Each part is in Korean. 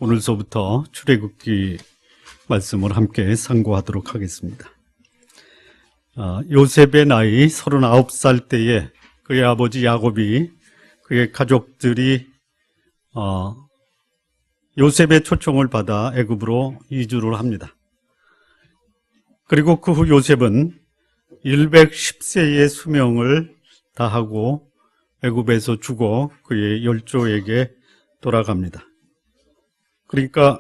오늘서부터 출애굽기 말씀을 함께 상고하도록 하겠습니다. 요셉의 나이 39살 때에 그의 아버지 야곱이 그의 가족들이 요셉의 초청을 받아 애굽으로 이주를 합니다. 그리고 그 후 요셉은 110세의 수명을 다하고 애굽에서 죽어 그의 열조에게 돌아갑니다. 그러니까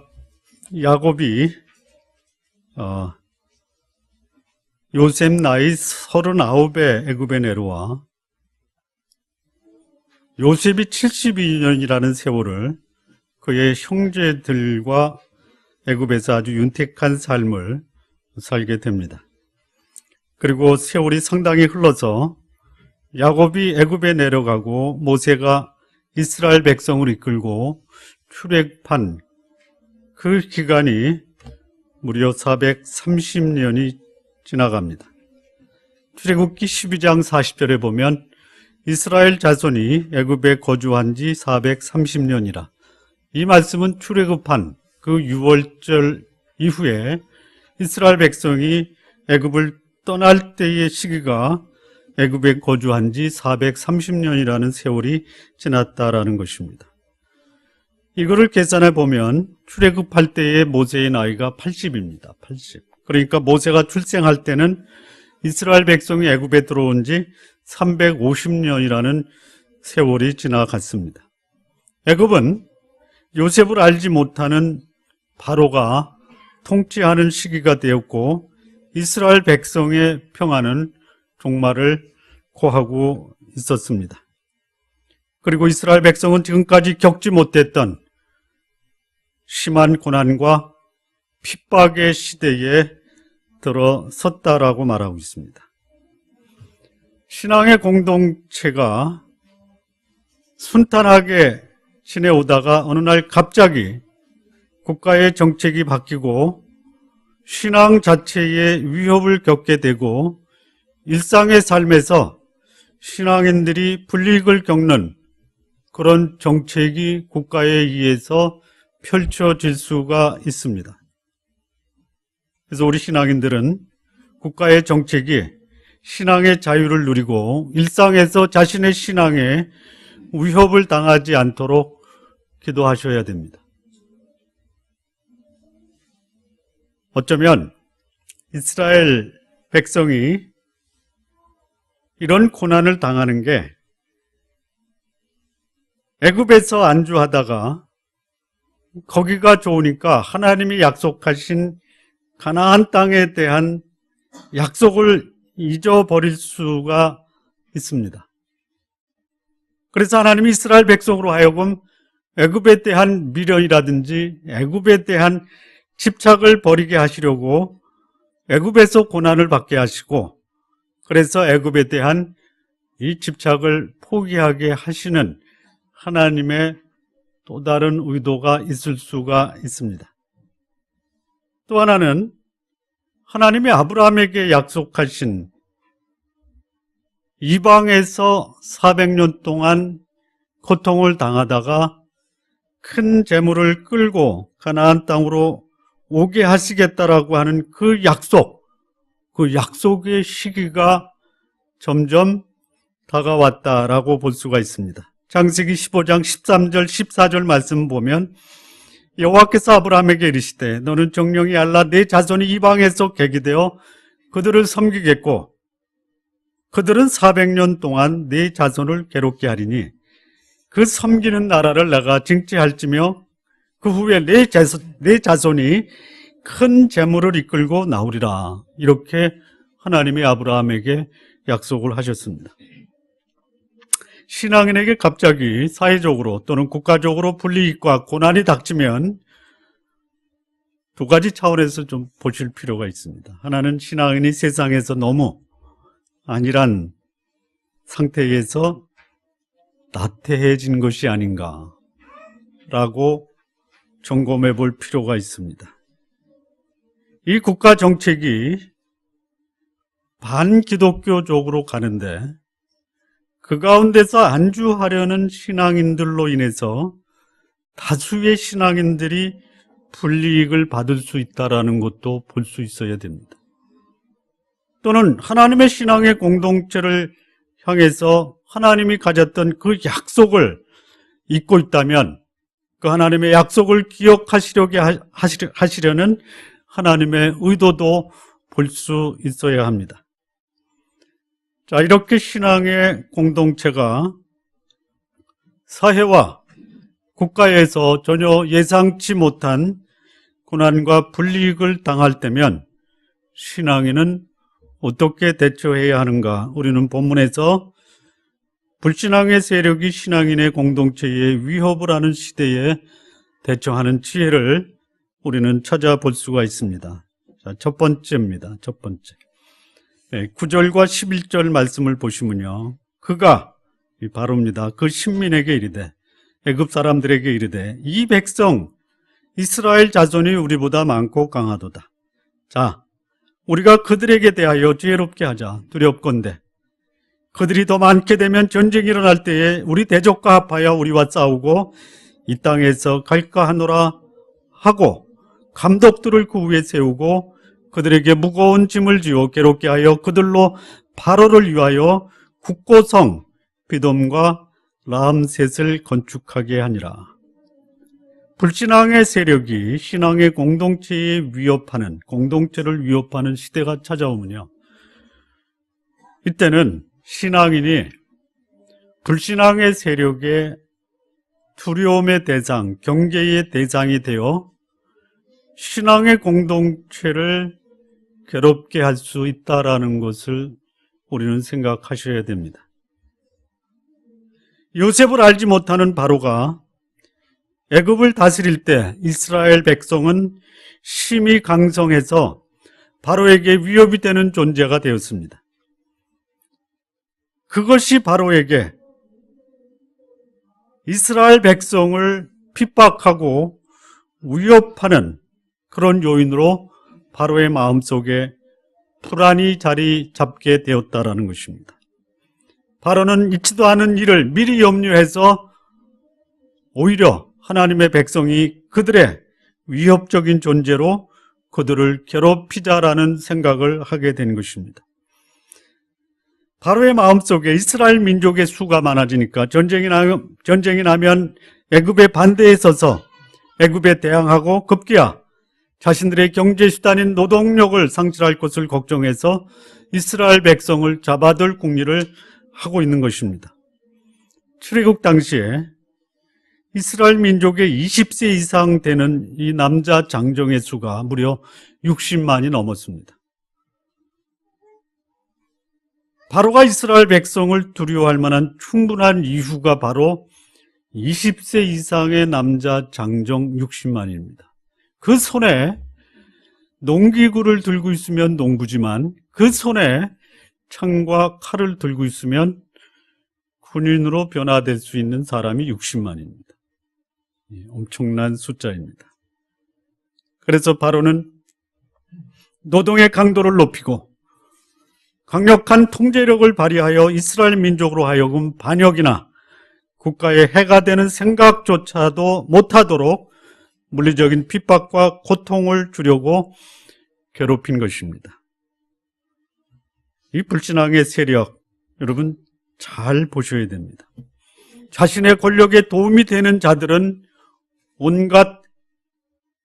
야곱이 요셉 나이 39에 애굽에 내려와 요셉이 72년이라는 세월을 그의 형제들과 애굽에서 아주 윤택한 삶을 살게 됩니다. 그리고 세월이 상당히 흘러서 야곱이 애굽에 내려가고 모세가 이스라엘 백성을 이끌고 출애굽한 그 기간이 무려 430년이 지나갑니다. 출애굽기 12장 40절에 보면 이스라엘 자손이 애굽에 거주한 지 430년이라. 이 말씀은 출애굽한 그 6월절 이후에 이스라엘 백성이 애굽을 떠날 때의 시기가 애굽에 거주한 지 430년이라는 세월이 지났다라는 것입니다. 이거를 계산해 보면 출애굽할 때의 모세의 나이가 80입니다. 80. 그러니까 모세가 출생할 때는 이스라엘 백성이 애굽에 들어온 지 350년이라는 세월이 지나갔습니다. 애굽은 요셉을 알지 못하는 바로가 통치하는 시기가 되었고 이스라엘 백성의 평화는 종말을 고하고 있었습니다. 그리고 이스라엘 백성은 지금까지 겪지 못했던 심한 고난과 핍박의 시대에 들어섰다라고 말하고 있습니다. 신앙의 공동체가 순탄하게 지내오다가 어느 날 갑자기 국가의 정책이 바뀌고 신앙 자체에 위협을 겪게 되고 일상의 삶에서 신앙인들이 불이익을 겪는 그런 정책이 국가에 의해서 펼쳐질 수가 있습니다. 그래서 우리 신앙인들은 국가의 정책이 신앙의 자유를 누리고 일상에서 자신의 신앙에 위협을 당하지 않도록 기도하셔야 됩니다. 어쩌면 이스라엘 백성이 이런 고난을 당하는 게 애굽에서 안주하다가 거기가 좋으니까 하나님이 약속하신 가나안 땅에 대한 약속을 잊어버릴 수가 있습니다. 그래서 하나님이 이스라엘 백성으로 하여금 애굽에 대한 미련이라든지 애굽에 대한 집착을 버리게 하시려고 애굽에서 고난을 받게 하시고 그래서 애굽에 대한 이 집착을 포기하게 하시는 하나님의 또 다른 의도가 있을 수가 있습니다. 또 하나는 하나님이 아브라함에게 약속하신 이방에서 400년 동안 고통을 당하다가 큰 재물을 끌고 가나안 땅으로 오게 하시겠다라고 하는 그 약속의 시기가 점점 다가왔다라고 볼 수가 있습니다. 창세기 15장 13절 14절 말씀 보면 여호와께서 아브라함에게 이르시되 너는 정령이 알라 내 자손이 이방에서 계기되어 그들을 섬기겠고 그들은 400년 동안 네 자손을 괴롭게 하리니 그 섬기는 나라를 내가 징치할지며 그 후에 내 자손이 큰 재물을 이끌고 나오리라. 이렇게 하나님이 아브라함에게 약속을 하셨습니다. 신앙인에게 갑자기 사회적으로 또는 국가적으로 불이익과 고난이 닥치면 두 가지 차원에서 좀 보실 필요가 있습니다. 하나는 신앙인이 세상에서 너무 안일한 상태에서 나태해진 것이 아닌가라고 점검해 볼 필요가 있습니다. 이 국가 정책이 반기독교적으로 가는데 그 가운데서 안주하려는 신앙인들로 인해서 다수의 신앙인들이 불이익을 받을 수 있다는 것도 볼 수 있어야 됩니다. 또는 하나님의 신앙의 공동체를 향해서 하나님이 가졌던 그 약속을 잊고 있다면 그 하나님의 약속을 하시려는 하나님의 의도도 볼 수 있어야 합니다. 자, 이렇게 신앙의 공동체가 사회와 국가에서 전혀 예상치 못한 고난과 불이익을 당할 때면 신앙인은 어떻게 대처해야 하는가? 우리는 본문에서 불신앙의 세력이 신앙인의 공동체에 위협을 하는 시대에 대처하는 지혜를 우리는 찾아볼 수가 있습니다. 자, 첫 번째입니다. 첫 번째. 9절과 11절 말씀을 보시면요. 그가, 바로입니다. 그 신민에게 이르되, 애굽 사람들에게 이르되, 이 백성 이스라엘 자손이 우리보다 많고 강하도다. 자, 우리가 그들에게 대하여 지혜롭게 하자. 두렵건대 그들이 더 많게 되면 전쟁이 일어날 때에 우리 대적과 합하여 우리와 싸우고 이 땅에서 갈까 하노라 하고 감독들을 그 위에 세우고 그들에게 무거운 짐을 지어 괴롭게 하여 그들로 바로를 위하여 국고성 비돔과 라암셋을 건축하게 하니라. 불신앙의 세력이 신앙의 공동체를 위협하는 시대가 찾아오면요, 이때는 신앙인이 불신앙의 세력의 두려움의 대상, 경계의 대상이 되어 신앙의 공동체를 괴롭게 할 수 있다는 것을 우리는 생각하셔야 됩니다. 요셉을 알지 못하는 바로가 애굽을 다스릴 때 이스라엘 백성은 심히 강성해서 바로에게 위협이 되는 존재가 되었습니다. 그것이 바로에게 이스라엘 백성을 핍박하고 위협하는 그런 요인으로 바로의 마음속에 불안이 자리 잡게 되었다는 것입니다. 바로는 있지도 않은 일을 미리 염려해서 오히려 하나님의 백성이 그들의 위협적인 존재로 그들을 괴롭히자라는 생각을 하게 된 것입니다. 바로의 마음속에 이스라엘 민족의 수가 많아지니까 전쟁이 나면 애굽에 반대에 서서 애굽에 대항하고 급기야 자신들의 경제수단인 노동력을 상실할 것을 걱정해서 이스라엘 백성을 잡아들 궁리를 하고 있는 것입니다. 출애굽 당시에 이스라엘 민족의 20세 이상 되는 이 남자 장정의 수가 무려 60만이 넘었습니다. 바로가 이스라엘 백성을 두려워할 만한 충분한 이유가 바로 20세 이상의 남자 장정 60만입니다. 그 손에 농기구를 들고 있으면 농부지만 그 손에 창과 칼을 들고 있으면 군인으로 변화될 수 있는 사람이 60만입니다. 엄청난 숫자입니다. 그래서 바로는 노동의 강도를 높이고 강력한 통제력을 발휘하여 이스라엘 민족으로 하여금 반역이나 국가에 해가 되는 생각조차도 못하도록 물리적인 핍박과 고통을 주려고 괴롭힌 것입니다. 이 불신앙의 세력, 여러분 잘 보셔야 됩니다. 자신의 권력에 도움이 되는 자들은 온갖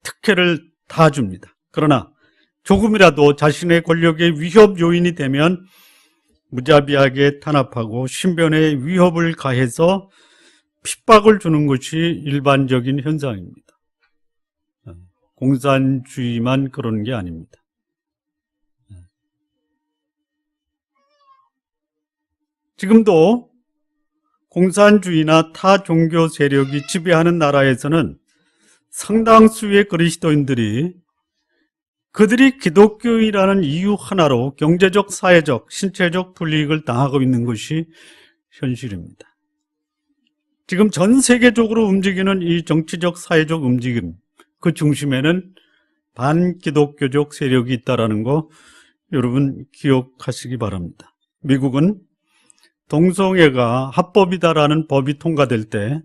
특혜를 다 줍니다. 그러나 조금이라도 자신의 권력의 위협 요인이 되면 무자비하게 탄압하고 신변에 위협을 가해서 핍박을 주는 것이 일반적인 현상입니다. 공산주의만 그런 게 아닙니다. 지금도 공산주의나 타 종교 세력이 지배하는 나라에서는 상당수의 그리스도인들이 그들이 기독교인이라는 이유 하나로 경제적, 사회적, 신체적 불이익을 당하고 있는 것이 현실입니다. 지금 전 세계적으로 움직이는 이 정치적, 사회적 움직임, 그 중심에는 반기독교적 세력이 있다는 거 여러분 기억하시기 바랍니다. 미국은 동성애가 합법이다라는 법이 통과될 때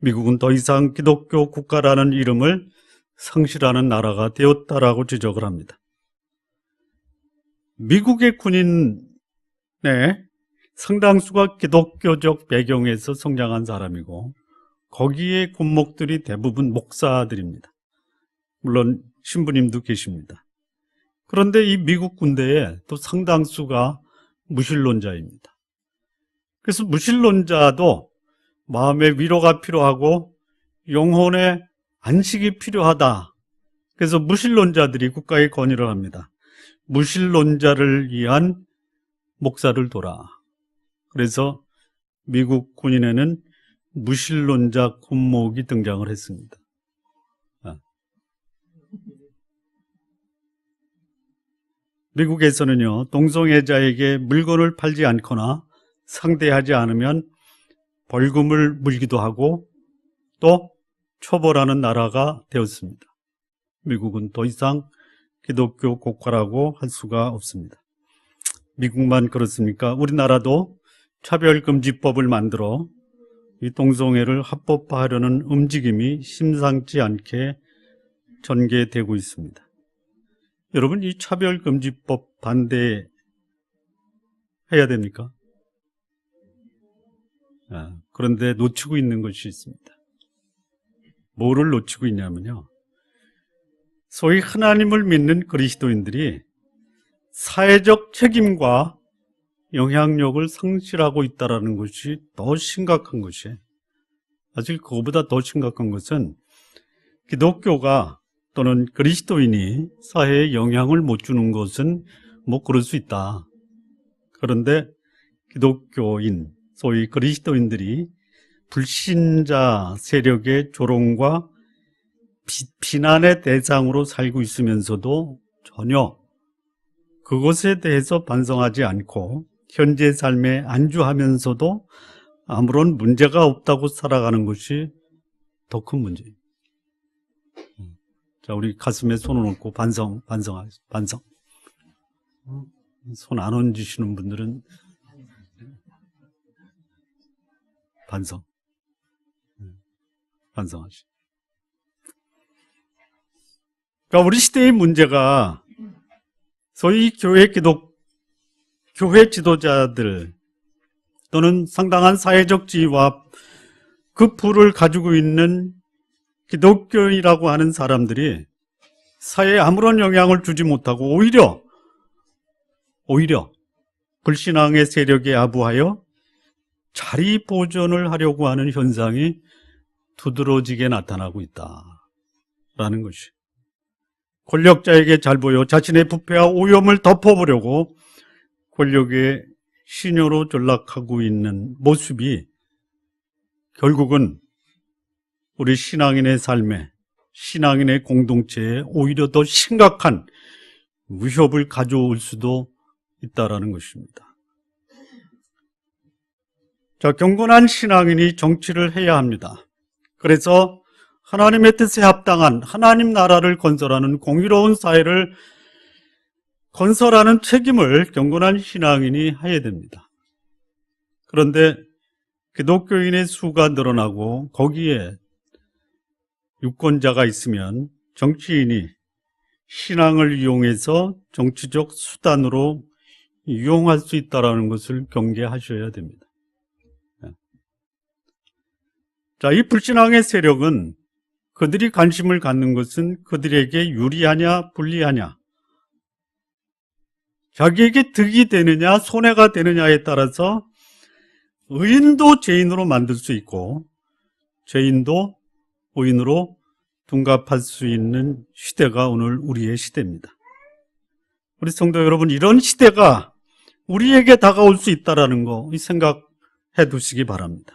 미국은 더 이상 기독교 국가라는 이름을 상실하는 나라가 되었다라고 지적을 합니다. 미국의 군인의 상당수가 기독교적 배경에서 성장한 사람이고 거기에 군목들이 대부분 목사들입니다. 물론 신부님도 계십니다. 그런데 이 미국 군대에 또 상당수가 무신론자입니다. 그래서 무신론자도 마음의 위로가 필요하고 영혼의 안식이 필요하다. 그래서 무신론자들이 국가에 건의를 합니다. 무신론자를 위한 목사를 둬라. 그래서 미국 군인에는 무신론자 군목이 등장을 했습니다. 미국에서는요, 동성애자에게 물건을 팔지 않거나 상대하지 않으면 벌금을 물기도 하고 또 처벌하는 나라가 되었습니다. 미국은 더 이상 기독교 국가라고 할 수가 없습니다. 미국만 그렇습니까? 우리나라도 차별금지법을 만들어 이 동성애를 합법화하려는 움직임이 심상치 않게 전개되고 있습니다. 여러분, 이 차별금지법 반대해야 됩니까? 그런데 놓치고 있는 것이 있습니다. 뭐를 놓치고 있냐면요, 소위 하나님을 믿는 그리스도인들이 사회적 책임과 영향력을 상실하고 있다는 것이 더 심각한 것이에요. 사실 그거보다 더 심각한 것은 기독교가 또는 그리스도인이 사회에 영향을 못 주는 것은 뭐 그럴 수 있다. 그런데 기독교인, 소위 그리스도인들이 불신자 세력의 조롱과 비난의 대상으로 살고 있으면서도 전혀 그것에 대해서 반성하지 않고 현재 삶에 안주하면서도 아무런 문제가 없다고 살아가는 것이 더 큰 문제예요. 자, 우리 가슴에 손을 얹고 반성. 손 안 얹으시는 분들은 반성하시. 그러니까 우리 시대의 문제가 소위 교회 지도자들 또는 상당한 사회적 지위와 그 부를 가지고 있는 기독교인이라고 하는 사람들이 사회에 아무런 영향을 주지 못하고 오히려 불신앙의 세력에 아부하여 자리 보존을 하려고 하는 현상이 두드러지게 나타나고 있다라는 것이, 권력자에게 잘 보여 자신의 부패와 오염을 덮어보려고 권력의 신효로 전락하고 있는 모습이 결국은 우리 신앙인의 삶에, 신앙인의 공동체에 오히려 더 심각한 위협을 가져올 수도 있다라는 것입니다. 자, 경건한 신앙인이 정치를 해야 합니다. 그래서 하나님의 뜻에 합당한 하나님 나라를 건설하는 공의로운 사회를 건설하는 책임을 경건한 신앙인이 해야 됩니다. 그런데 기독교인의 수가 늘어나고 거기에 유권자가 있으면 정치인이 신앙을 이용해서 정치적 수단으로 이용할 수 있다는 것을 경계하셔야 됩니다. 자, 이 불신앙의 세력은 그들이 관심을 갖는 것은 그들에게 유리하냐 불리하냐, 자기에게 득이 되느냐 손해가 되느냐에 따라서 의인도 죄인으로 만들 수 있고 죄인도 의인으로 둔갑할 수 있는 시대가 오늘 우리의 시대입니다. 우리 성도 여러분, 이런 시대가 우리에게 다가올 수 있다는 거 생각해 두시기 바랍니다.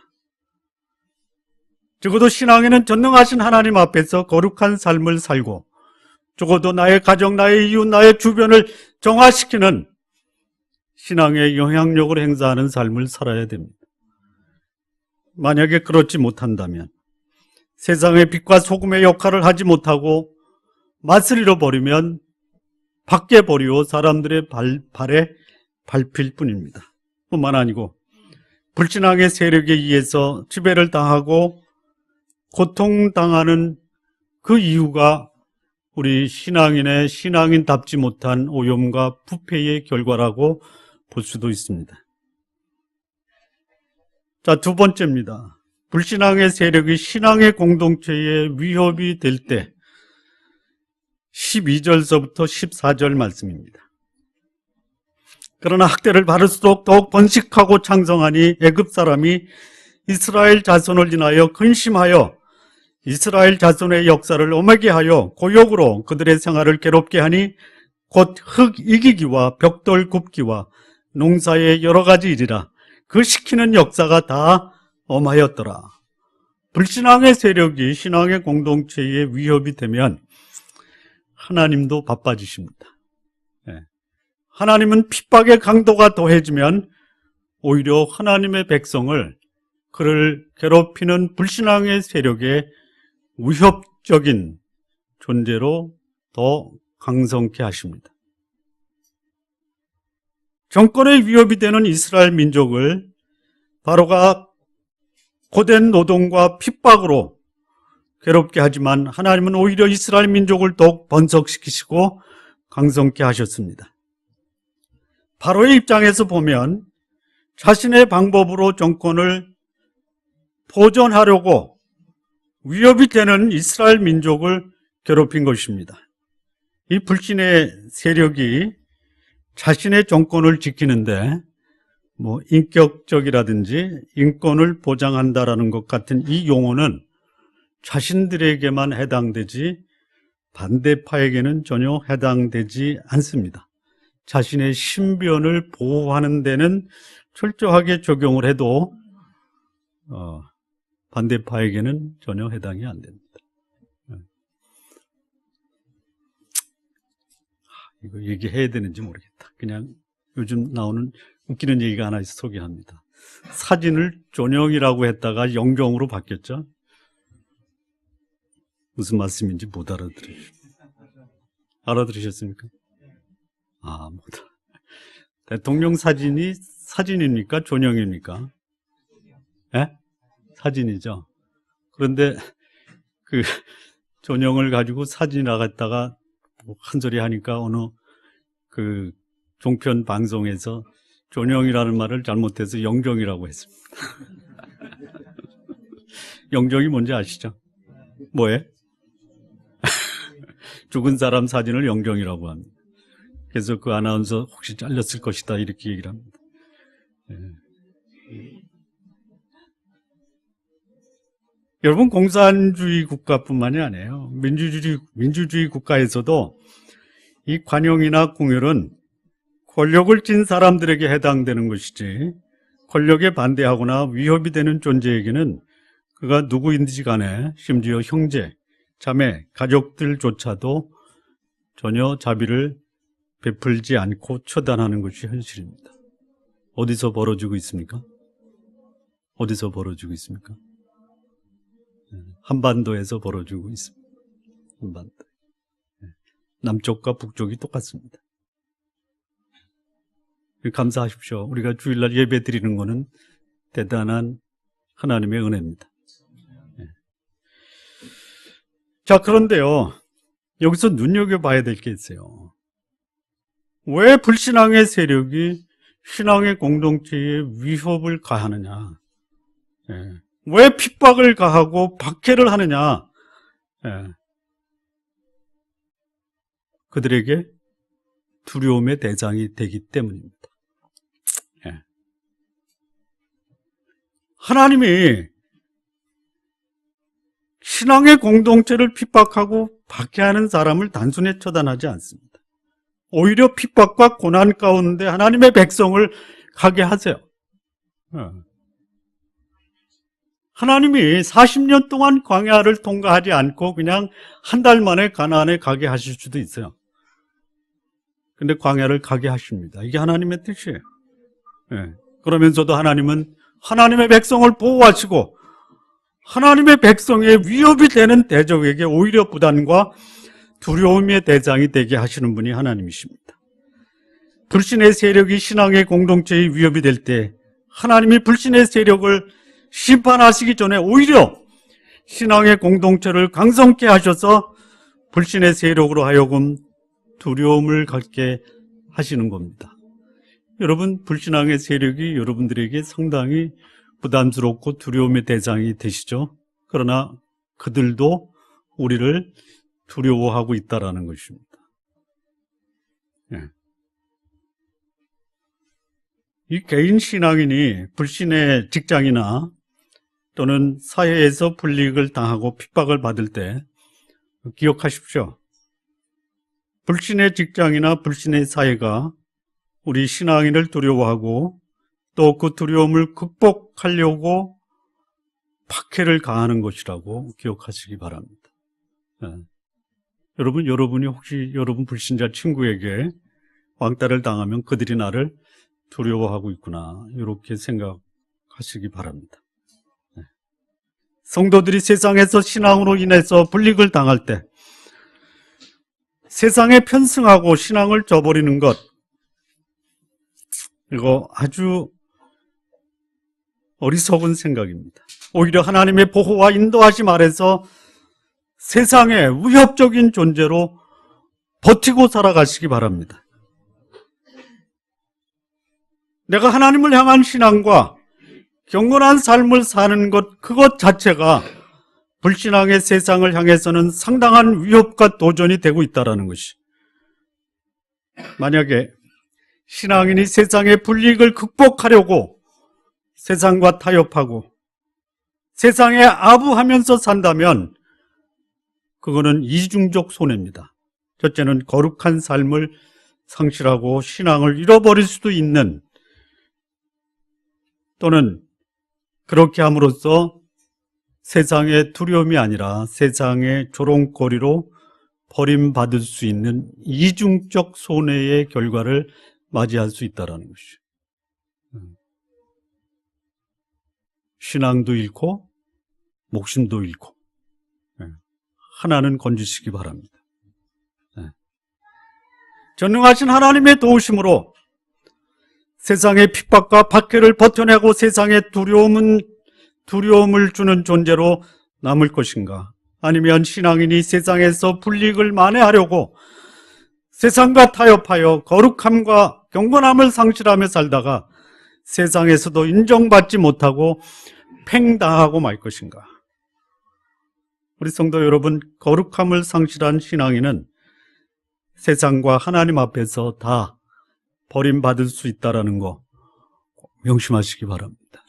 적어도 신앙에는 전능하신 하나님 앞에서 거룩한 삶을 살고 적어도 나의 가정, 나의 이웃, 나의 주변을 정화시키는 신앙의 영향력을 행사하는 삶을 살아야 됩니다. 만약에 그렇지 못한다면, 세상의 빛과 소금의 역할을 하지 못하고 맛을 잃어버리면 밖에 버리고 사람들의 발에 밟힐 뿐입니다. 뿐만 아니고 불신앙의 세력에 의해서 지배를 당하고 고통당하는 그 이유가 우리 신앙인의 신앙인답지 못한 오염과 부패의 결과라고 볼 수도 있습니다. 자, 두 번째입니다. 불신앙의 세력이 신앙의 공동체에 위협이 될 때 12절서부터 14절 말씀입니다. 그러나 학대를 받을수록 더욱 번식하고 창성하니 애굽 사람이 이스라엘 자손을 인하여 근심하여 이스라엘 자손의 역사를 오매게 하여 고욕으로 그들의 생활을 괴롭게 하니 곧 흙 이기기와 벽돌 굽기와 농사의 여러 가지 일이라 그 시키는 역사가 다 엄하였더라. 불신앙의 세력이 신앙의 공동체에 위협이 되면 하나님도 바빠지십니다. 하나님은 핍박의 강도가 더해지면 오히려 하나님의 백성을 그를 괴롭히는 불신앙의 세력의 위협적인 존재로 더 강성케 하십니다. 정권의 위협이 되는 이스라엘 민족을 바로가 고된 노동과 핍박으로 괴롭게 하지만 하나님은 오히려 이스라엘 민족을 더욱 번성시키시고 강성케 하셨습니다. 바로의 입장에서 보면 자신의 방법으로 정권을 보존하려고 위협이 되는 이스라엘 민족을 괴롭힌 것입니다. 이 불신의 세력이 자신의 정권을 지키는데 인격적이라든지 인권을 보장한다라는 것 같은 이 용어는 자신들에게만 해당되지 반대파에게는 전혀 해당되지 않습니다. 자신의 신변을 보호하는 데는 철저하게 적용을 해도 반대파에게는 전혀 해당이 안 됩니다. 이거 얘기해야 되는지 모르겠다. 그냥 요즘 나오는 웃기는 얘기가 하나 있어 소개합니다. 사진을 존영이라고 했다가 영경으로 바뀌었죠. 무슨 말씀인지 못 알아들으셨습니까? 못. 대통령 사진이 사진입니까? 존영입니까? 예? 사진이죠. 그런데 그 존영을 가지고 사진 나갔다가 한 소리 하니까 어느 그 종편 방송에서 존영이라는 말을 잘못해서 영정이라고 했습니다. 영정이 뭔지 아시죠? 뭐예요? 죽은 사람 사진을 영정이라고 합니다. 그래서 그 아나운서 혹시 잘렸을 것이다 이렇게 얘기를 합니다. 여러분, 공산주의 국가뿐만이 아니에요. 민주주의 국가에서도 이 관용이나 공열은 권력을 쥔 사람들에게 해당되는 것이지 권력에 반대하거나 위협이 되는 존재에게는 그가 누구인지 간에 심지어 형제, 자매, 가족들조차도 전혀 자비를 베풀지 않고 처단하는 것이 현실입니다. 어디서 벌어지고 있습니까? 어디서 벌어지고 있습니까? 한반도에서 벌어지고 있습니다. 한반도. 남쪽과 북쪽이 똑같습니다. 감사하십시오. 우리가 주일날 예배 드리는 것은 대단한 하나님의 은혜입니다. 자, 그런데요, 여기서 눈여겨봐야 될 게 있어요. 왜 불신앙의 세력이 신앙의 공동체에 위협을 가하느냐? 왜 핍박을 가하고 박해를 하느냐? 그들에게 두려움의 대상이 되기 때문입니다. 하나님이 신앙의 공동체를 핍박하고 박해하는 사람을 단순히 처단하지 않습니다. 오히려 핍박과 고난 가운데 하나님의 백성을 가게 하세요. 하나님이 40년 동안 광야를 통과하지 않고 그냥 한 달 만에 가나안에 가게 하실 수도 있어요. 근데 광야를 가게 하십니다. 이게 하나님의 뜻이에요. 그러면서도 하나님은 하나님의 백성을 보호하시고 하나님의 백성의 위협이 되는 대적에게 오히려 부담과 두려움의 대상이 되게 하시는 분이 하나님이십니다. 불신의 세력이 신앙의 공동체의 위협이 될 때 하나님이 불신의 세력을 심판하시기 전에 오히려 신앙의 공동체를 강성케 하셔서 불신의 세력으로 하여금 두려움을 갖게 하시는 겁니다. 여러분, 불신앙의 세력이 여러분들에게 상당히 부담스럽고 두려움의 대상이 되시죠? 그러나 그들도 우리를 두려워하고 있다는 것입니다. 이 개인 신앙인이 불신의 직장이나 또는 사회에서 불이익을 당하고 핍박을 받을 때 기억하십시오. 불신의 직장이나 불신의 사회가 우리 신앙인을 두려워하고 또 그 두려움을 극복하려고 박해를 가하는 것이라고 기억하시기 바랍니다. 여러분이 혹시 여러분 불신자 친구에게 왕따를 당하면 그들이 나를 두려워하고 있구나, 이렇게 생각하시기 바랍니다. 성도들이 세상에서 신앙으로 인해서 불이익을 당할 때 세상에 편승하고 신앙을 저버리는 것, 이거 아주 어리석은 생각입니다. 오히려 하나님의 보호와 인도하심 아래서 세상의 위협적인 존재로 버티고 살아가시기 바랍니다. 내가 하나님을 향한 신앙과 경건한 삶을 사는 것, 그것 자체가 불신앙의 세상을 향해서는 상당한 위협과 도전이 되고 있다는 것이, 만약에 신앙인이 세상의 불이익을 극복하려고 세상과 타협하고 세상에 아부하면서 산다면 그거는 이중적 손해입니다. 첫째는 거룩한 삶을 상실하고 신앙을 잃어버릴 수도 있는, 또는 그렇게 함으로써 세상의 두려움이 아니라 세상의 조롱거리로 버림받을 수 있는 이중적 손해의 결과를 맞이할 수 있다는 것이죠. 신앙도 잃고 목숨도 잃고, 하나는 건지시기 바랍니다. 전능하신 하나님의 도우심으로 세상의 핍박과 박해를 버텨내고 세상의 두려움을 주는 존재로 남을 것인가? 아니면 신앙인이 세상에서 불이익을 만회하려고 세상과 타협하여 거룩함과 경건함을 상실하며 살다가 세상에서도 인정받지 못하고 팽당하고 말 것인가? 우리 성도 여러분, 거룩함을 상실한 신앙인은 세상과 하나님 앞에서 다 버림받을 수 있다는 거 명심하시기 바랍니다.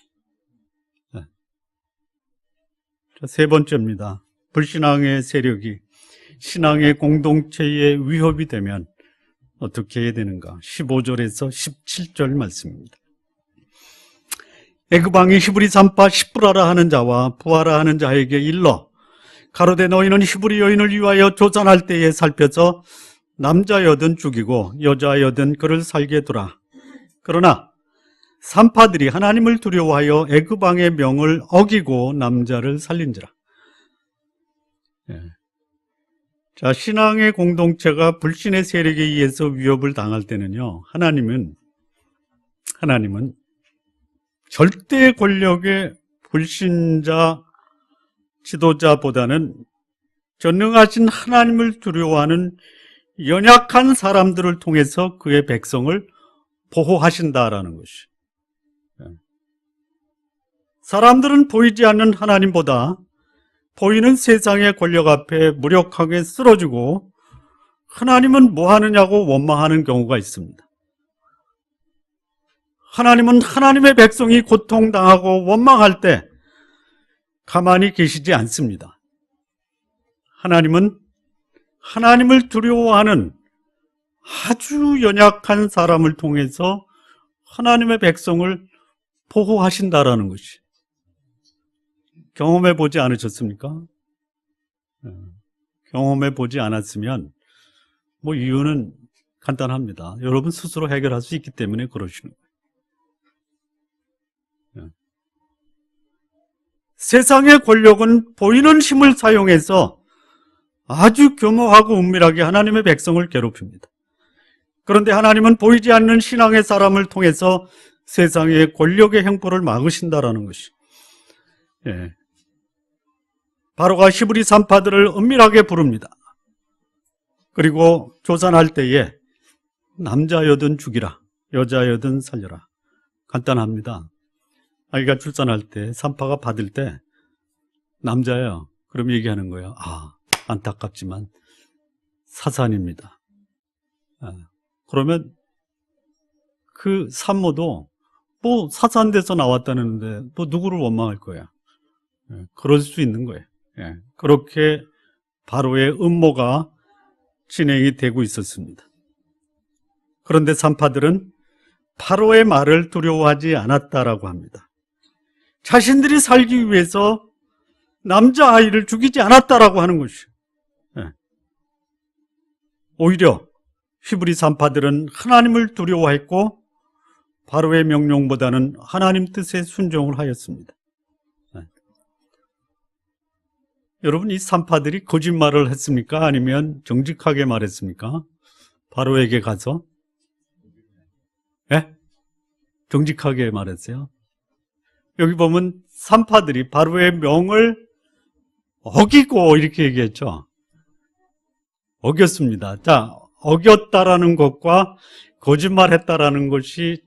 세 번째입니다. 불신앙의 세력이 신앙의 공동체에 위협이 되면 어떻게 해야 되는가? 15절에서 17절 말씀입니다. 애굽왕이 히브리 산파 십부라라 하는 자와 부하라 하는 자에게 일러 가로되 너희는 히브리 여인을 위하여 조산할 때에 살펴서 남자여든 죽이고 여자여든 그를 살게 두라. 그러나 산파들이 하나님을 두려워하여 애굽왕의 명을 어기고 남자를 살린지라. 자, 신앙의 공동체가 불신의 세력에 의해서 위협을 당할 때는요, 하나님은 절대 권력의 불신자 지도자보다는 전능하신 하나님을 두려워하는 연약한 사람들을 통해서 그의 백성을 보호하신다라는 것이. 사람들은 보이지 않는 하나님보다 보이는 세상의 권력 앞에 무력하게 쓰러지고 하나님은 뭐 하느냐고 원망하는 경우가 있습니다. 하나님은 하나님의 백성이 고통당하고 원망할 때 가만히 계시지 않습니다. 하나님은 하나님을 두려워하는 아주 연약한 사람을 통해서 하나님의 백성을 보호하신다라는 것이. 경험해 보지 않으셨습니까? 경험해 보지 않았으면 이유는 간단합니다. 여러분 스스로 해결할 수 있기 때문에 그러시는 거예요. 세상의 권력은 보이는 힘을 사용해서 아주 교묘하고 은밀하게 하나님의 백성을 괴롭힙니다. 그런데 하나님은 보이지 않는 신앙의 사람을 통해서 세상의 권력의 행보를 막으신다라는 것이. 바로가 히브리 산파들을 은밀하게 부릅니다. 그리고 조산할 때에 남자여든 죽이라, 여자여든 살려라. 간단합니다. 아이가 출산할 때 산파가 받을 때 남자예요. 그럼 얘기하는 거예요. 안타깝지만 사산입니다. 그러면 그 산모도 뭐 사산돼서 나왔다는데 뭐 누구를 원망할 거야. 그럴 수 있는 거예요. 그렇게 바로의 음모가 진행이 되고 있었습니다. 그런데 산파들은 바로의 말을 두려워하지 않았다라고 합니다. 자신들이 살기 위해서 남자아이를 죽이지 않았다라고 하는 것이에요. 오히려 히브리 산파들은 하나님을 두려워했고 바로의 명령보다는 하나님 뜻에 순종을 하였습니다. 여러분, 이 산파들이 거짓말을 했습니까? 아니면 정직하게 말했습니까? 바로에게 가서 정직하게 말했어요. 여기 보면 산파들이 바로의 명을 어기고 이렇게 얘기했죠. 어겼습니다. 자, 어겼다라는 것과 거짓말했다라는 것이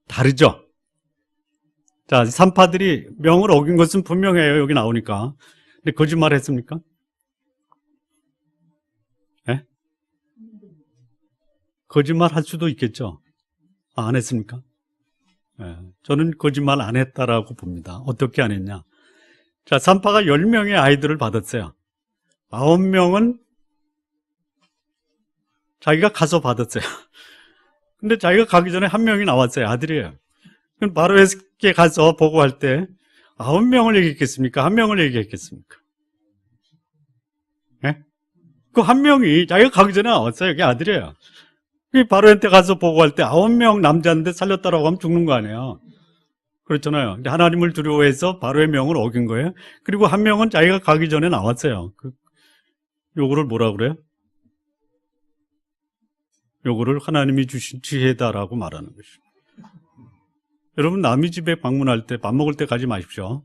다르죠. 자, 산파들이 명을 어긴 것은 분명해요. 여기 나오니까. 근데 거짓말했습니까? 거짓말할 수도 있겠죠. 안 했습니까? 저는 거짓말 안 했다라고 봅니다. 어떻게 안 했냐? 자, 산파가 10명의 아이들을 받았어요. 9명은 자기가 가서 받았어요. 근데 자기가 가기 전에 1명이 나왔어요. 아들이에요. 그럼 바로에게 가서 보고할 때 9명을 얘기했겠습니까? 1명을 얘기했겠습니까? 그 1명이 자기가 가기 전에 나왔어요. 그게 아들이에요. 바로한테 가서 보고할 때 9명 남자인데 살렸다라고 하면 죽는 거 아니에요. 그렇잖아요. 근데 하나님을 두려워해서 바로의 명을 어긴 거예요. 그리고 1명은 자기가 가기 전에 나왔어요. 요거를 뭐라 그래요? 요거를 하나님이 주신 지혜다라고 말하는 것입니다. 여러분, 남의 집에 방문할 때 밥 먹을 때 가지 마십시오.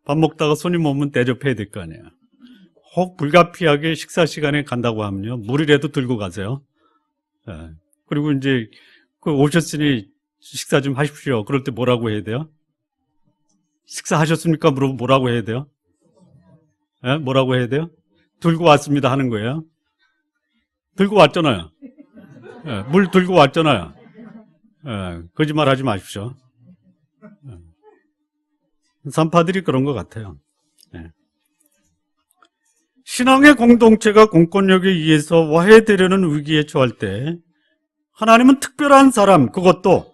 밥 먹다가 손님 오면 대접해야 될 거 아니에요. 혹 불가피하게 식사 시간에 간다고 하면요, 물이라도 들고 가세요. 그리고 이제 오셨으니 식사 좀 하십시오. 그럴 때 뭐라고 해야 돼요? 식사하셨습니까? 물어보면 뭐라고 해야 돼요? 뭐라고 해야 돼요? 들고 왔습니다 하는 거예요. 들고 왔잖아요. 물 들고 왔잖아요. 거짓말 하지 마십시오. 산파들이 그런 것 같아요. 신앙의 공동체가 공권력에 의해서 와해되려는 위기에 처할 때 하나님은 특별한 사람, 그것도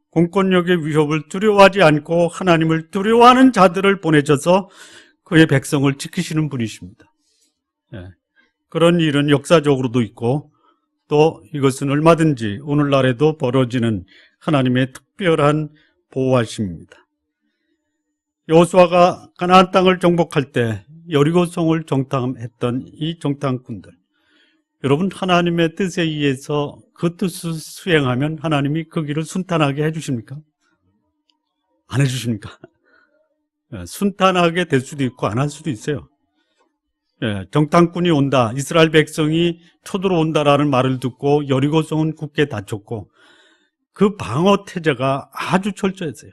공권력의 위협을 두려워하지 않고 하나님을 두려워하는 자들을 보내셔서 그의 백성을 지키시는 분이십니다. 그런 일은 역사적으로도 있고 또 이것은 얼마든지 오늘날에도 벌어지는 하나님의 특별한 보호하심입니다. 여호수아가 가나안 땅을 정복할 때 여리고성을 정탐했던 이 정탐꾼들, 여러분, 하나님의 뜻에 의해서 그 뜻을 수행하면 하나님이 그 길을 순탄하게 해주십니까? 안 해주십니까? 순탄하게 될 수도 있고 안 할 수도 있어요. 정탐꾼이 온다, 이스라엘 백성이 쳐들어온다라는 말을 듣고 여리고성은 굳게 닫혔고 그 방어 태세가 아주 철저했어요.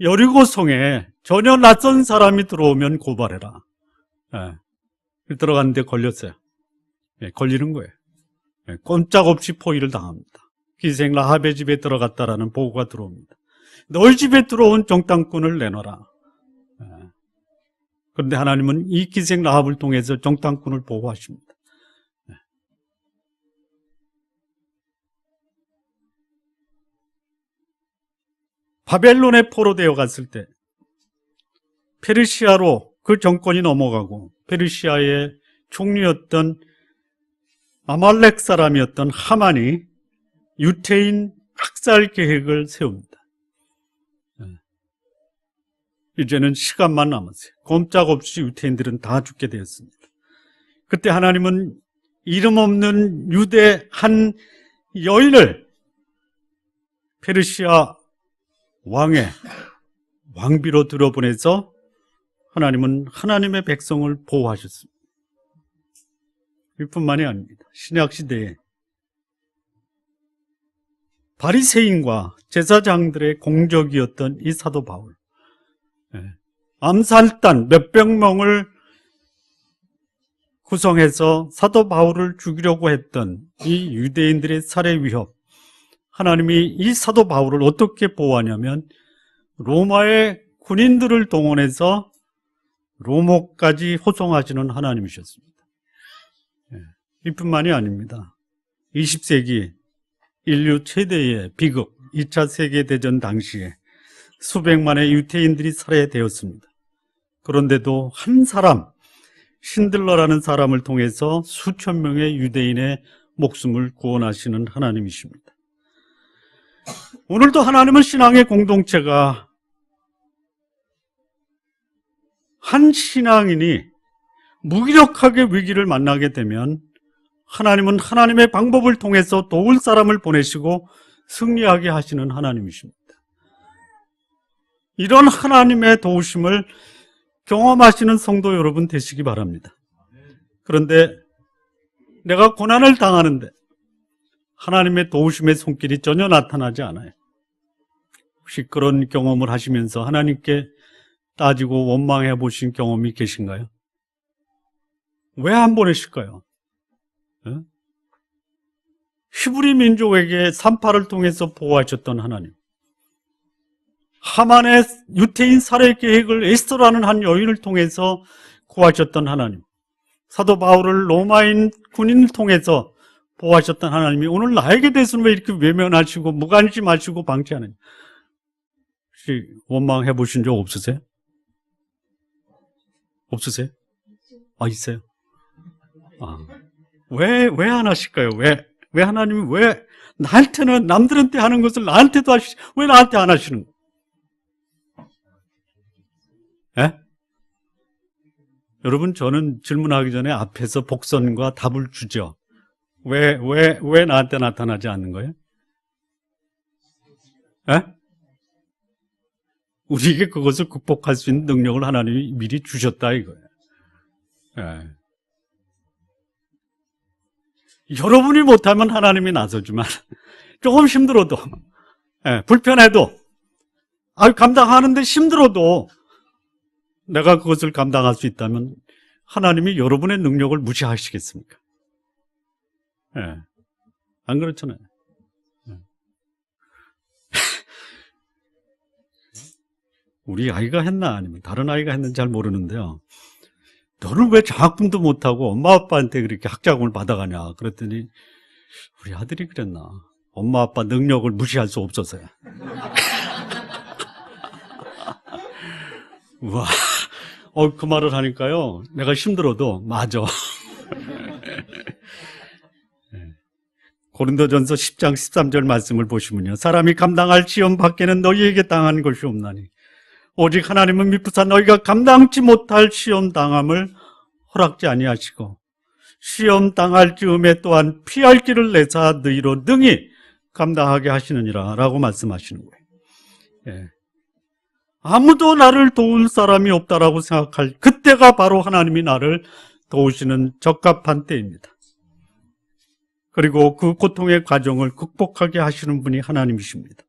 여리고성에 전혀 낯선 사람이 들어오면 고발해라. 들어갔는데 걸렸어요. 걸리는 거예요. 꼼짝없이 포위를 당합니다. 기생 라합의 집에 들어갔다라는 보고가 들어옵니다. 너희 집에 들어온 정탐꾼을 내놔라. 그런데 하나님은 이 기생 라합을 통해서 정탐꾼을 보호하십니다. 바벨론에 포로되어 갔을 때 페르시아로 그 정권이 넘어가고 페르시아의 총리였던 아말렉 사람이었던 하만이 유태인 학살 계획을 세웁니다. 이제는 시간만 남았어요. 꼼짝없이 유태인들은 다 죽게 되었습니다. 그때 하나님은 이름 없는 유대 한 여인을 페르시아 왕의 왕비로 들어보내서 하나님은 하나님의 백성을 보호하셨습니다. 이뿐만이 아닙니다. 신약시대에 바리새인과 제사장들의 공적이었던 이 사도 바울, 암살단 몇백 명을 구성해서 사도 바울을 죽이려고 했던 이 유대인들의 살해 위협, 하나님이 이 사도 바울을 어떻게 보호하냐면 로마의 군인들을 동원해서 로모까지 호송하시는 하나님이셨습니다. 이뿐만이 아닙니다. 20세기 인류 최대의 비극 2차 세계대전 당시에 수백만의 유태인들이 살해되었습니다. 그런데도 한 사람, 신들러라는 사람을 통해서 수천 명의 유대인의 목숨을 구원하시는 하나님이십니다. 오늘도 하나님은 신앙의 공동체가 한 신앙인이 무기력하게 위기를 만나게 되면 하나님은 하나님의 방법을 통해서 도울 사람을 보내시고 승리하게 하시는 하나님이십니다. 이런 하나님의 도우심을 경험하시는 성도 여러분 되시기 바랍니다. 그런데 내가 고난을 당하는데 하나님의 도우심의 손길이 전혀 나타나지 않아요. 혹시 그런 경험을 하시면서 하나님께 따지고 원망해 보신 경험이 계신가요? 왜 안 보내실까요? 히브리 민족에게 산파를 통해서 보호하셨던 하나님, 하만의 유태인 살해 계획을 에스더라는 한 여인을 통해서 구하셨던 하나님, 사도 바울을 로마인 군인을 통해서 보호하셨던 하나님이 오늘 나에게 대해서는 왜 이렇게 외면하시고 무관심하시고 방치하느냐? 혹시 원망해 보신 적 없으세요? 없으세요? 있어요? 왜 안 하실까요? 왜 하나님이 왜 나한테는 남들한테 하는 것을 나한테도 왜 나한테 안 하시는 거예요? 예? 여러분, 저는 질문하기 전에 앞에서 복선과 답을 주죠. 왜 나한테 나타나지 않는 거예요? 예? 우리에게 그것을 극복할 수 있는 능력을 하나님이 미리 주셨다 이거예요. 예. 여러분이 못하면 하나님이 나서지만 조금 힘들어도, 불편해도, 감당하는데 힘들어도 내가 그것을 감당할 수 있다면 하나님이 여러분의 능력을 무시하시겠습니까? 안 그렇잖아요. 우리 아이가 했나 아니면 다른 아이가 했는지 잘 모르는데요. 너는 왜 장학금도 못하고 엄마 아빠한테 그렇게 학자금을 받아가냐 그랬더니 우리 아들이 그랬나. 엄마 아빠 능력을 무시할 수 없어서요. 우와, 그 말을 하니까요 내가 힘들어도 맞아. 고린도전서 10장 13절 말씀을 보시면요, 사람이 감당할 시험 밖에는 너희에게 당한 것이 없나니 오직 하나님은 미쁘사 너희가 감당치 못할 시험 당함을 허락지 아니하시고 시험 당할 즈음에 또한 피할 길을 내사 너희로 능히 감당하게 하시느니라 라고 말씀하시는 거예요. 아무도 나를 도울 사람이 없다라고 생각할 그때가 바로 하나님이 나를 도우시는 적합한 때입니다. 그리고 그 고통의 과정을 극복하게 하시는 분이 하나님이십니다.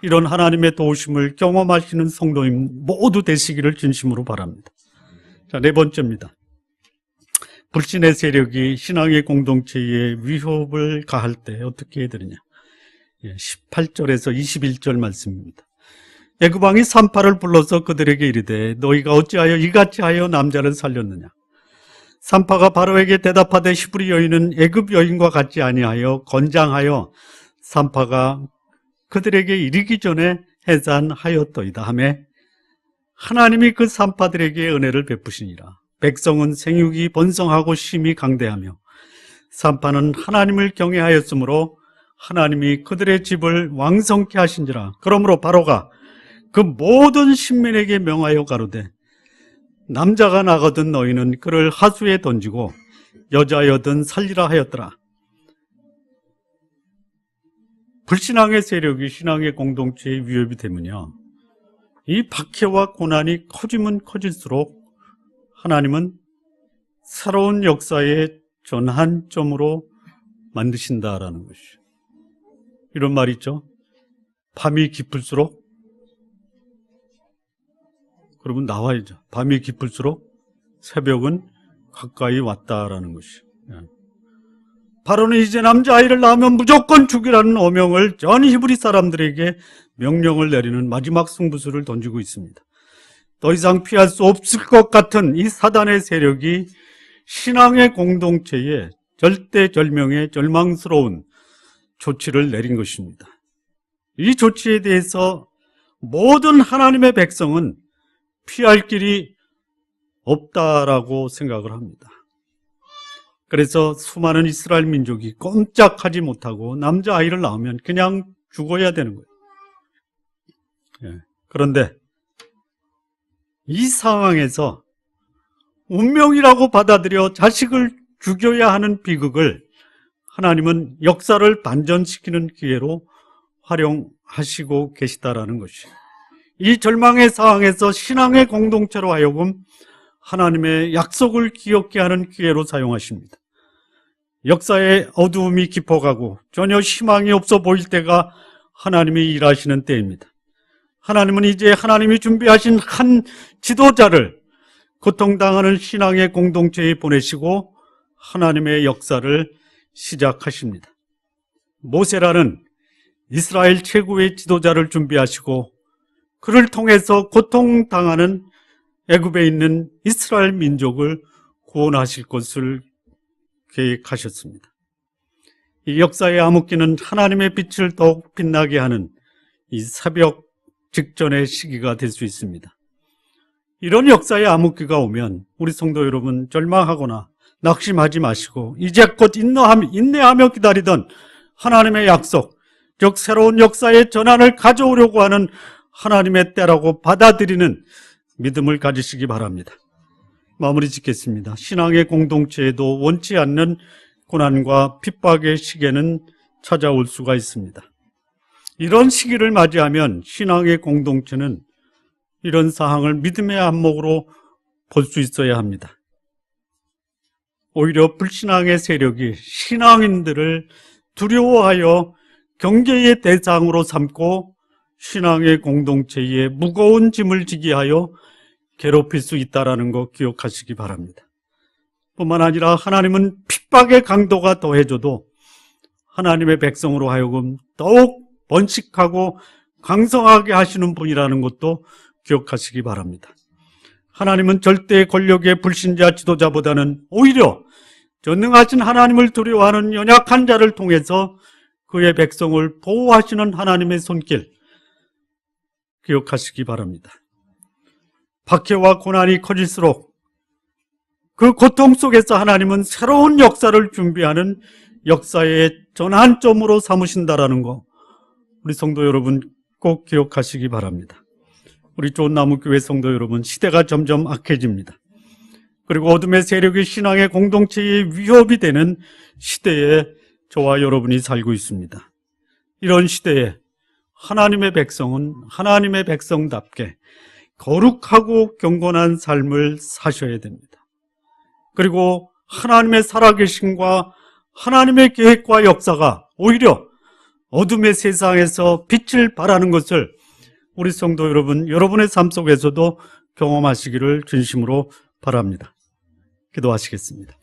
이런 하나님의 도우심을 경험하시는 성도님 모두 되시기를 진심으로 바랍니다. 자, 네 번째입니다. 불신의 세력이 신앙의 공동체에 위협을 가할 때 어떻게 해야 되느냐. 18절에서 21절 말씀입니다. 애굽 왕이 산파를 불러서 그들에게 이르되 너희가 어찌하여 이같이 하여 남자를 살렸느냐. 산파가 바로에게 대답하되 히브리 여인은 애굽 여인과 같지 아니하여 건장하여 산파가 그들에게 이르기 전에 해산하였더이다 하며 하나님이 그 산파들에게 은혜를 베푸시니라. 백성은 생육이 번성하고 심히 강대하며 산파는 하나님을 경외하였으므로 하나님이 그들의 집을 왕성케 하신지라. 그러므로 바로가 그 모든 신민에게 명하여 가로되 남자가 나거든 너희는 그를 하수에 던지고 여자여든 살리라 하였더라. 불신앙의 세력이 신앙의 공동체에 위협이 되면요, 이 박해와 고난이 커지면 커질수록 하나님은 새로운 역사의 전환점으로 만드신다라는 것이죠. 이런 말 있죠. 밤이 깊을수록, 그러면 나와야죠. 밤이 깊을수록 새벽은 가까이 왔다라는 것이죠. 바로는 이제 남자아이를 낳으면 무조건 죽이라는 어명을 전 히브리 사람들에게 명령을 내리는 마지막 승부수를 던지고 있습니다. 더 이상 피할 수 없을 것 같은 이 사단의 세력이 신앙의 공동체에 절대절명의 절망스러운 조치를 내린 것입니다. 이 조치에 대해서 모든 하나님의 백성은 피할 길이 없다라고 생각을 합니다. 그래서 수많은 이스라엘 민족이 꼼짝하지 못하고 남자아이를 낳으면 그냥 죽어야 되는 거예요. 그런데 이 상황에서 운명이라고 받아들여 자식을 죽여야 하는 비극을 하나님은 역사를 반전시키는 기회로 활용하시고 계시다라는 것이에요. 이 절망의 상황에서 신앙의 공동체로 하여금 하나님의 약속을 기억게 하는 기회로 사용하십니다. 역사의 어두움이 깊어가고 전혀 희망이 없어 보일 때가 하나님이 일하시는 때입니다. 하나님은 이제 하나님이 준비하신 한 지도자를 고통당하는 신앙의 공동체에 보내시고 하나님의 역사를 시작하십니다. 모세라는 이스라엘 최고의 지도자를 준비하시고 그를 통해서 고통당하는 애굽에 있는 이스라엘 민족을 구원하실 것을 계획하셨습니다. 이 역사의 암흑기는 하나님의 빛을 더욱 빛나게 하는 이 새벽 직전의 시기가 될 수 있습니다. 이런 역사의 암흑기가 오면 우리 성도 여러분 절망하거나 낙심하지 마시고 이제껏 인내하며 기다리던 하나님의 약속, 즉 새로운 역사의 전환을 가져오려고 하는 하나님의 때라고 받아들이는 믿음을 가지시기 바랍니다. 마무리 짓겠습니다. 신앙의 공동체에도 원치 않는 고난과 핍박의 시기는 찾아올 수가 있습니다. 이런 시기를 맞이하면 신앙의 공동체는 이런 상황을 믿음의 안목으로 볼 수 있어야 합니다. 오히려 불신앙의 세력이 신앙인들을 두려워하여 경계의 대상으로 삼고 신앙의 공동체에 무거운 짐을 지게 하여 괴롭힐 수 있다는 거 기억하시기 바랍니다. 뿐만 아니라 하나님은 핍박의 강도가 더해져도 하나님의 백성으로 하여금 더욱 번식하고 강성하게 하시는 분이라는 것도 기억하시기 바랍니다. 하나님은 절대 권력의 불신자 지도자보다는 오히려 전능하신 하나님을 두려워하는 연약한 자를 통해서 그의 백성을 보호하시는 하나님의 손길 기억하시기 바랍니다. 박해와 고난이 커질수록 그 고통 속에서 하나님은 새로운 역사를 준비하는 역사의 전환점으로 삼으신다라는 거 우리 성도 여러분 꼭 기억하시기 바랍니다. 우리 좋은 나무교회 성도 여러분, 시대가 점점 악해집니다. 그리고 어둠의 세력이 신앙의 공동체에 위협이 되는 시대에 저와 여러분이 살고 있습니다. 이런 시대에 하나님의 백성은 하나님의 백성답게 거룩하고 경건한 삶을 사셔야 됩니다. 그리고 하나님의 살아계심과 하나님의 계획과 역사가 오히려 어둠의 세상에서 빛을 발하는 것을 우리 성도 여러분, 여러분의 삶 속에서도 경험하시기를 진심으로 바랍니다. 기도하시겠습니다.